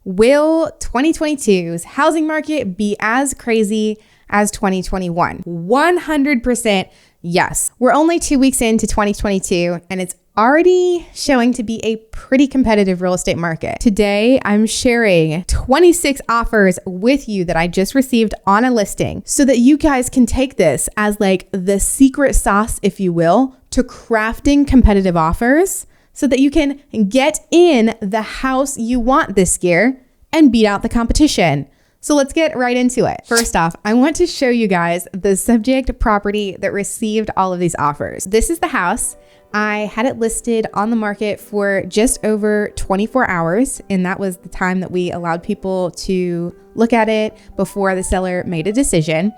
Will 2022's housing market be as crazy as 2021? 100% yes. We're only 2 weeks into 2022 and it's already showing to be a pretty competitive real estate market. Today, I'm sharing 26 offers with you that I just received on a listing so that you guys can take this as like the secret sauce, if you will, to crafting competitive offers so that you can get in the house you want this year and beat out the competition. So let's get right into it. First off, I want to show you guys the subject property that received all of these offers. This is the house. I had it listed on the market for just over 24 hours, and that was the time that we allowed people to look at it before the seller made a decision.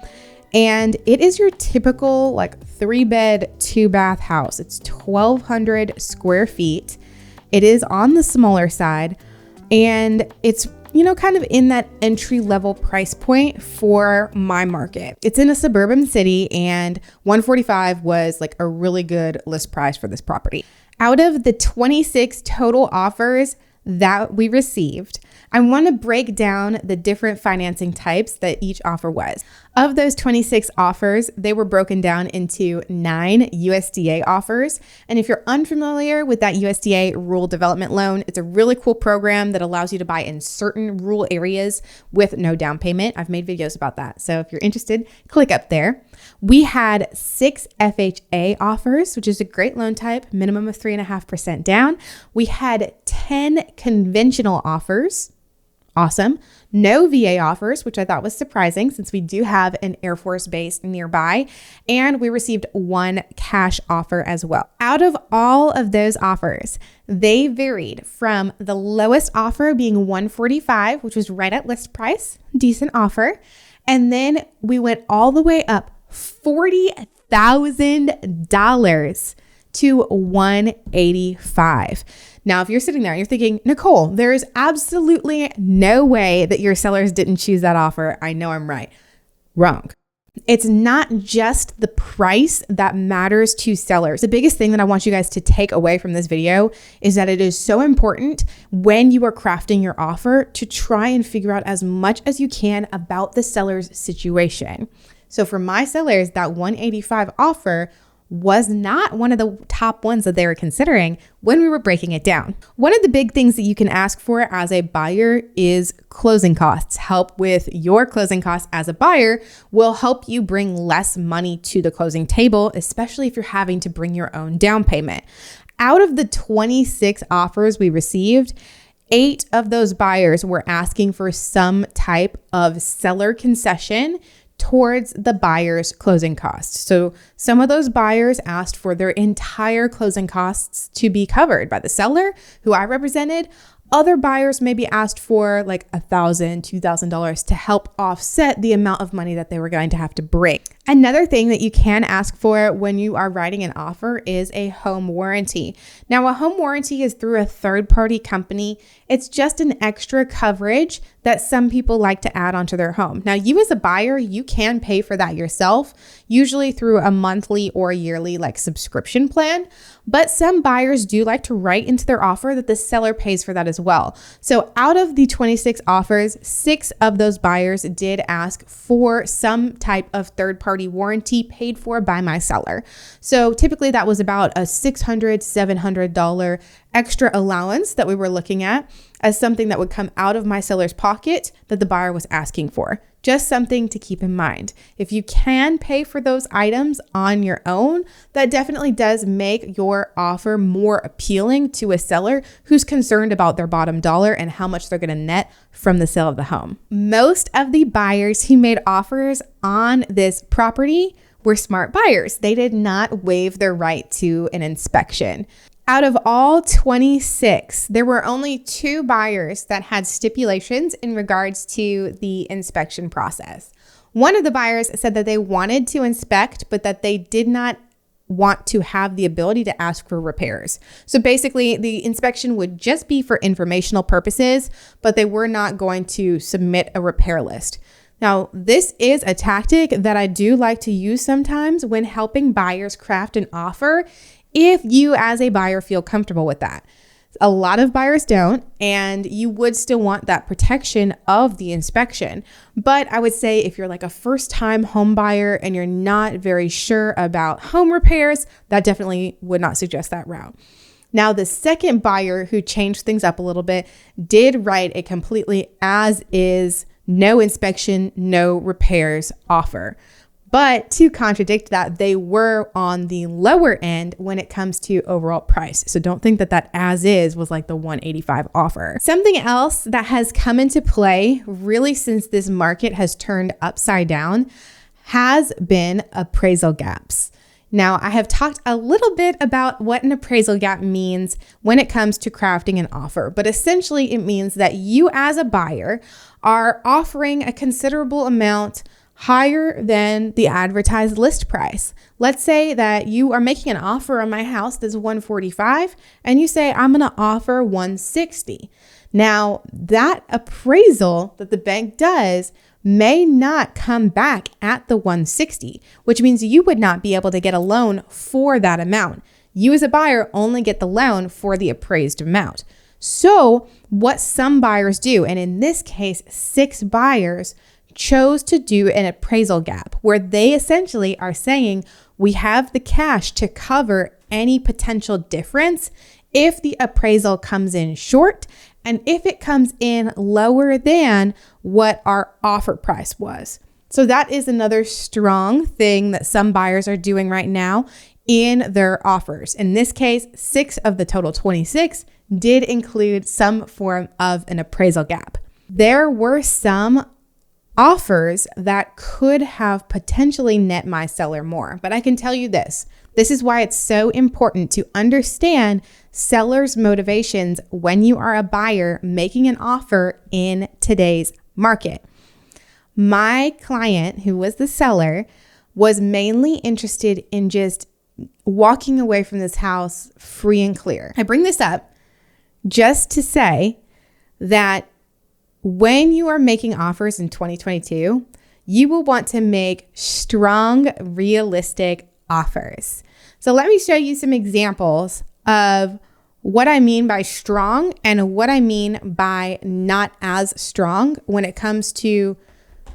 And it is your typical like 3-bed, 2-bath house. It's 1,200 square feet. It is on the smaller side, and it's kind of in that entry-level price point for my market. It's in a suburban city, and $145 was like a really good list price for this property. Out of the 26 total offers that we received, I want to break down the different financing types that each offer was. Of those 26 offers, they were broken down into 9 USDA offers. And if you're unfamiliar with that USDA Rural Development Loan, it's a really cool program that allows you to buy in certain rural areas with no down payment. I've made videos about that. So if you're interested, click up there. We had 6 FHA offers, which is a great loan type, minimum of 3.5% down. We had 10 conventional offers. Awesome. No VA offers, which I thought was surprising since we do have an Air Force base nearby. And we received 1 cash offer as well. Out of all of those offers, they varied from the lowest offer being $145, which was right at list price, decent offer. And then we went all the way up $40,000 to $185. Now, if you're sitting there and you're thinking, Nicole, there is absolutely no way that your sellers didn't choose that offer. I know I'm right. Wrong. It's not just the price that matters to sellers. The biggest thing that I want you guys to take away from this video is that it is so important when you are crafting your offer to try and figure out as much as you can about the seller's situation. So for my sellers, that $185 offer was not one of the top ones that they were considering when we were breaking it down. One of the big things that you can ask for as a buyer is closing costs. Help with your closing costs as a buyer will help you bring less money to the closing table, especially if you're having to bring your own down payment. Out of the 26 offers we received, 8 of those buyers were asking for some type of seller concession towards the buyer's closing costs. So some of those buyers asked for their entire closing costs to be covered by the seller who I represented. Other buyers maybe asked for like $1,000, $2,000 to help offset the amount of money that they were going to have to bring. Another thing that you can ask for when you are writing an offer is a home warranty. Now, a home warranty is through a third-party company. It's just an extra coverage that some people like to add onto their home. Now, you as a buyer, you can pay for that yourself, usually through a monthly or yearly like subscription plan. But some buyers do like to write into their offer that the seller pays for that as well. So out of the 26 offers, 6 of those buyers did ask for some type of third-party warranty paid for by my seller. So typically that was about a $600, $700 extra allowance that we were looking at as something that would come out of my seller's pocket that the buyer was asking for. Just something to keep in mind. If you can pay for those items on your own, that definitely does make your offer more appealing to a seller who's concerned about their bottom dollar and how much they're going to net from the sale of the home. Most of the buyers who made offers on this property were smart buyers. They did not waive their right to an inspection. Out of all 26, there were only 2 buyers that had stipulations in regards to the inspection process. One of the buyers said that they wanted to inspect, but that they did not want to have the ability to ask for repairs. So basically, the inspection would just be for informational purposes, but they were not going to submit a repair list. Now, this is a tactic that I do like to use sometimes when helping buyers craft an offer if you as a buyer feel comfortable with that. A lot of buyers don't, and you would still want that protection of the inspection. But I would say if you're like a first-time home buyer and you're not very sure about home repairs, that definitely would not suggest that route. Now, the second buyer who changed things up a little bit did write a completely as is, no inspection, no repairs offer. But to contradict that, they were on the lower end when it comes to overall price. So don't think that that as is was like the 185 offer. Something else that has come into play really since this market has turned upside down has been appraisal gaps. Now, I have talked a little bit about what an appraisal gap means when it comes to crafting an offer, but essentially it means that you as a buyer are offering a considerable amount higher than the advertised list price. Let's say that you are making an offer on my house that's 145 and you say, I'm going to offer 160. Now, that appraisal that the bank does may not come back at the 160, which means you would not be able to get a loan for that amount. You as a buyer only get the loan for the appraised amount. So what some buyers do, and in this case, 6 buyers chose to do an appraisal gap where they essentially are saying we have the cash to cover any potential difference if the appraisal comes in short and if it comes in lower than what our offer price was. So that is another strong thing that some buyers are doing right now in their offers. In this case, 6 of the total 26 did include some form of an appraisal gap. There were some offers that could have potentially net my seller more. But I can tell you this is why it's so important to understand sellers' motivations when you are a buyer making an offer in today's market. My client, who was the seller, was mainly interested in just walking away from this house free and clear. I bring this up just to say that when you are making offers in 2022, you will want to make strong, realistic offers. So let me show you some examples of what I mean by strong and what I mean by not as strong when it comes to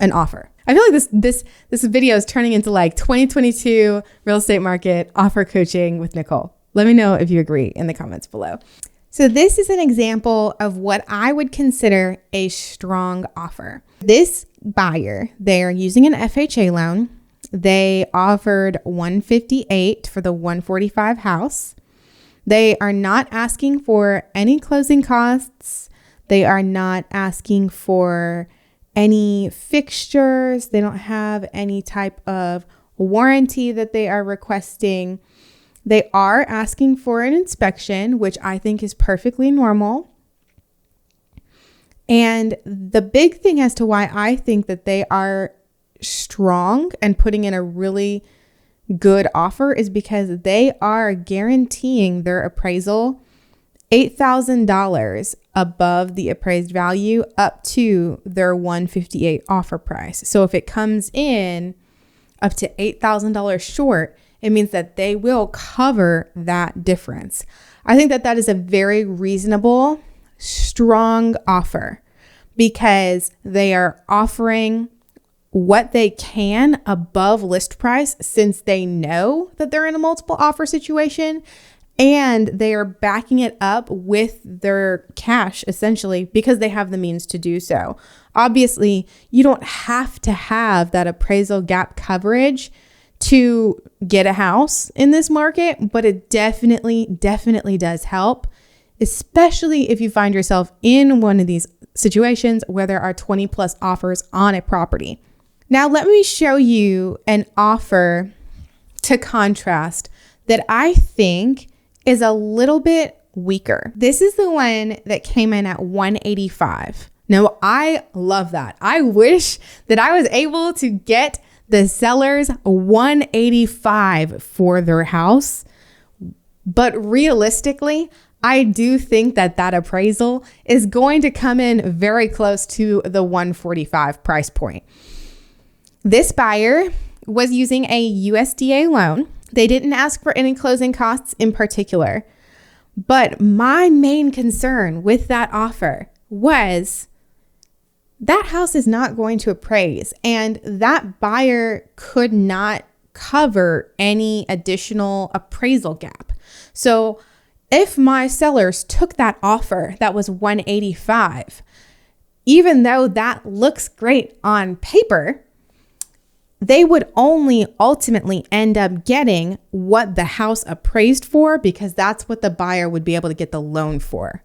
an offer. I feel like this video is turning into like 2022 real estate market offer coaching with Nicole. Let me know if you agree in the comments below. So this is an example of what I would consider a strong offer. This buyer, they're using an FHA loan. They offered $158 for the 145 house. They are not asking for any closing costs. They are not asking for any fixtures. They don't have any type of warranty that they are requesting. They are asking for an inspection, which I think is perfectly normal. And the big thing as to why I think that they are strong and putting in a really good offer is because they are guaranteeing their appraisal $8,000 above the appraised value up to their $158 offer price. So if it comes in up to $8,000 short, it means that they will cover that difference. I think that that is a very reasonable, strong offer because they are offering what they can above list price since they know that they're in a multiple offer situation, and they are backing it up with their cash essentially because they have the means to do so. Obviously, you don't have to have that appraisal gap coverage to get a house in this market, but it definitely does help, especially if you find yourself in one of these situations where there are 20 plus offers on a property. Now, let me show you an offer to contrast that I think is a little bit weaker. This is the one that came in at 185. Now, I love that. I wish that I was able to get the sellers 185 for their house. But realistically, I do think that that appraisal is going to come in very close to the 145 price point. This buyer was using a USDA loan. They didn't ask for any closing costs in particular, But my main concern with that offer was that house is not going to appraise, and that buyer could not cover any additional appraisal gap. So if my sellers took that offer that was $185, even though that looks great on paper, they would only ultimately end up getting what the house appraised for, because that's what the buyer would be able to get the loan for.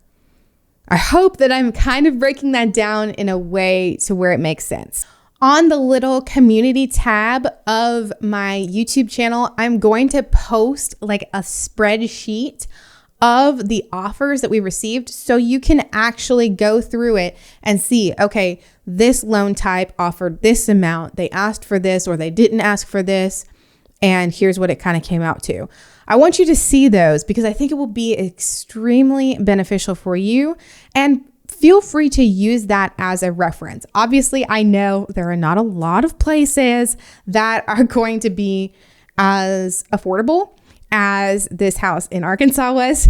I hope that I'm kind of breaking that down in a way to where it makes sense. On the little community tab of my YouTube channel, I'm going to post like a spreadsheet of the offers that we received, so you can actually go through it and see, okay, this loan type offered this amount, they asked for this or they didn't ask for this, and here's what it kind of came out to. I want you to see those because I think it will be extremely beneficial for you, and feel free to use that as a reference. Obviously, I know there are not a lot of places that are going to be as affordable as this house in Arkansas was,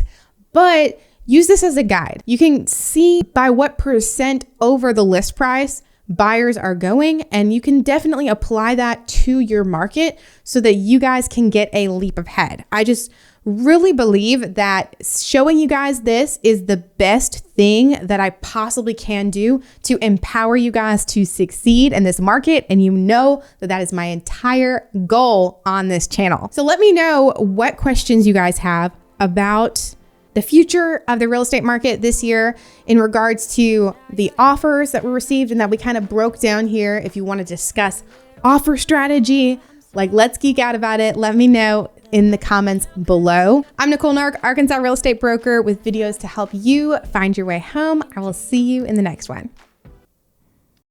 but use this as a guide. You can see by what percent over the list price buyers are going, and you can definitely apply that to your market so that you guys can get a leap ahead. I just really believe that showing you guys this is the best thing that I possibly can do to empower you guys to succeed in this market. And you know that that is my entire goal on this channel. So let me know what questions you guys have about the future of the real estate market this year in regards to the offers that were received and that we kind of broke down here. If you want to discuss offer strategy, like let's geek out about it, let me know in the comments below. I'm Nicole Nark, Arkansas real estate broker, with videos to help you find your way home. I will see you in the next one.